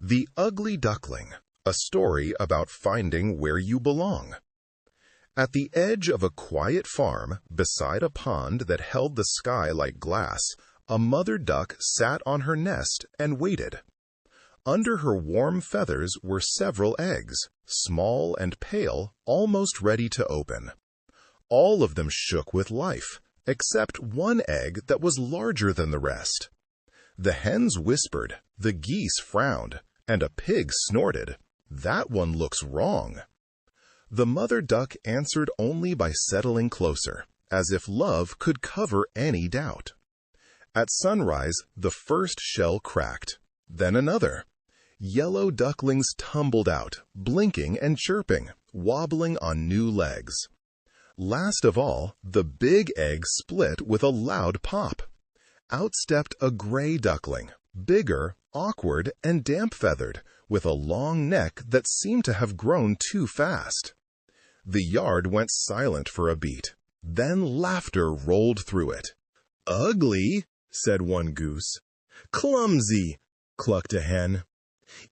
The Ugly Duckling, a story about finding where you belong. At the edge of a quiet farm, beside a pond that held the sky like glass, a mother duck sat on her nest and waited. Under her warm feathers were several eggs, small and pale, almost ready to open. All of them shook with life, except one egg that was larger than the rest. The hens whispered, the geese frowned, and a pig snorted, "That one looks wrong." The mother duck answered only by settling closer, as if love could cover any doubt. At sunrise, the first shell cracked, then another. Yellow ducklings tumbled out, blinking and chirping, wobbling on new legs. Last of all, the big egg split with a loud pop. Out stepped a gray duckling, bigger, awkward, and damp-feathered, with a long neck that seemed to have grown too fast. The yard went silent for a beat. Then laughter rolled through it. "Ugly," said one goose. "Clumsy," clucked a hen.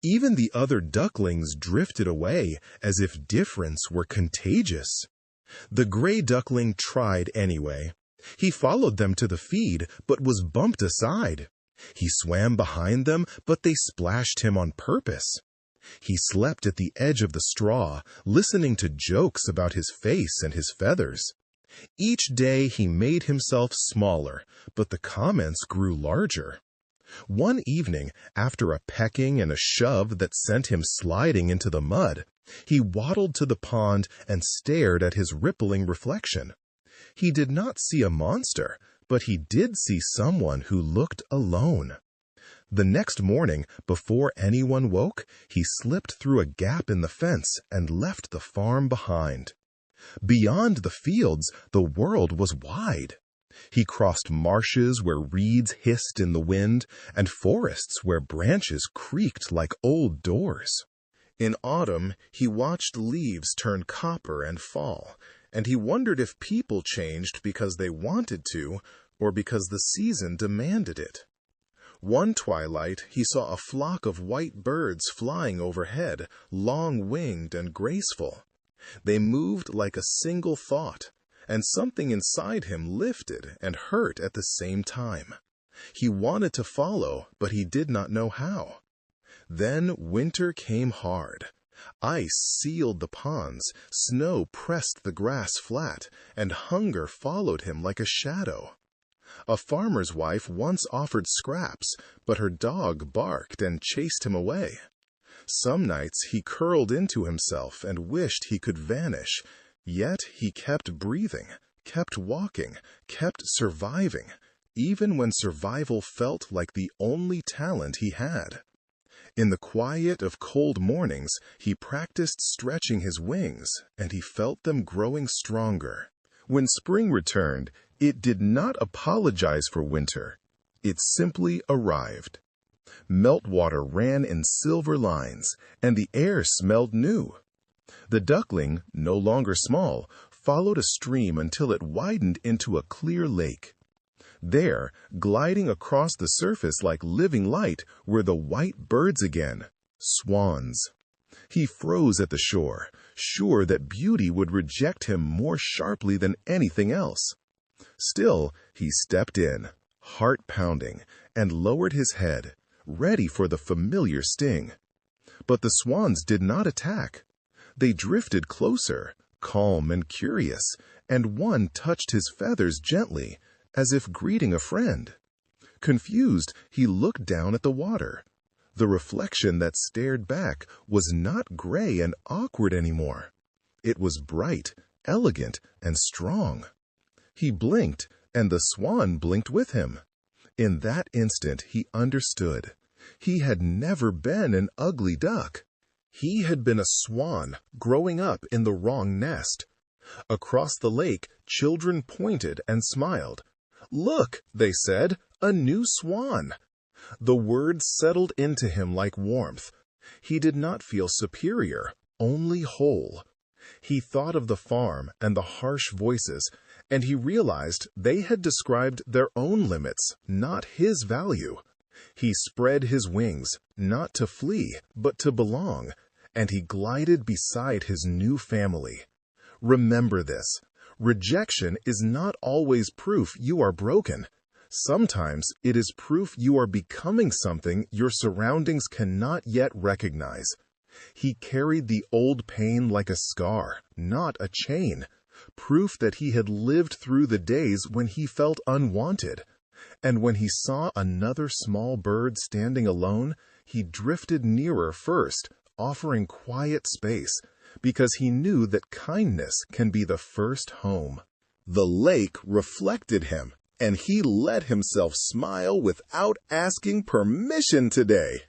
Even the other ducklings drifted away, as if difference were contagious. The gray duckling tried anyway. He followed them to the feed, but was bumped aside. He swam behind them, but they splashed him on purpose. He slept at the edge of the straw, listening to jokes about his face and his feathers. Each day he made himself smaller, but the comments grew larger. One evening, after a pecking and a shove that sent him sliding into the mud, he waddled to the pond and stared at his rippling reflection. He did not see a monster, but he did see someone who looked alone. The next morning, before anyone woke, he slipped through a gap in the fence and left the farm behind. Beyond the fields, the world was wide. He crossed marshes where reeds hissed in the wind, and forests where branches creaked like old doors. In autumn, he watched leaves turn copper and fall, and he wondered if people changed because they wanted to, or because the season demanded it. One twilight, he saw a flock of white birds flying overhead, long-winged and graceful. They moved like a single thought, and something inside him lifted and hurt at the same time. He wanted to follow, but he did not know how. Then winter came hard. Ice sealed the ponds, snow pressed the grass flat, and hunger followed him like a shadow. A farmer's wife once offered scraps, but her dog barked and chased him away. Some nights he curled into himself and wished he could vanish, yet he kept breathing, kept walking, kept surviving, even when survival felt like the only talent he had. In the quiet of cold mornings, he practiced stretching his wings, and he felt them growing stronger. When spring returned, it did not apologize for winter. It simply arrived. Meltwater ran in silver lines, and the air smelled new. The duckling, no longer small, followed a stream until it widened into a clear lake. There, gliding across the surface like living light, were the white birds again, swans. He froze at the shore, sure that beauty would reject him more sharply than anything else. Still, he stepped in, heart pounding, and lowered his head, ready for the familiar sting. But the swans did not attack. They drifted closer, calm and curious, and one touched his feathers gently, as if greeting a friend. Confused, he looked down at the water. The reflection that stared back was not gray and awkward anymore. It was bright, elegant, and strong. He blinked, and the swan blinked with him. In that instant he understood. He had never been an ugly duck. He had been a swan growing up in the wrong nest. Across the lake, children pointed and smiled. "Look," they said, "a new swan." The words settled into him like warmth. He did not feel superior, only whole. He thought of the farm and the harsh voices, and he realized they had described their own limits, not his value. He spread his wings, not to flee, but to belong, and he glided beside his new family. Remember this: rejection is not always proof you are broken. Sometimes it is proof you are becoming something your surroundings cannot yet recognize. He carried the old pain like a scar, not a chain, proof that he had lived through the days when he felt unwanted. And when he saw another small bird standing alone, he drifted nearer first, offering quiet space, because he knew that kindness can be the first home. The lake reflected him, and he let himself smile without asking permission today.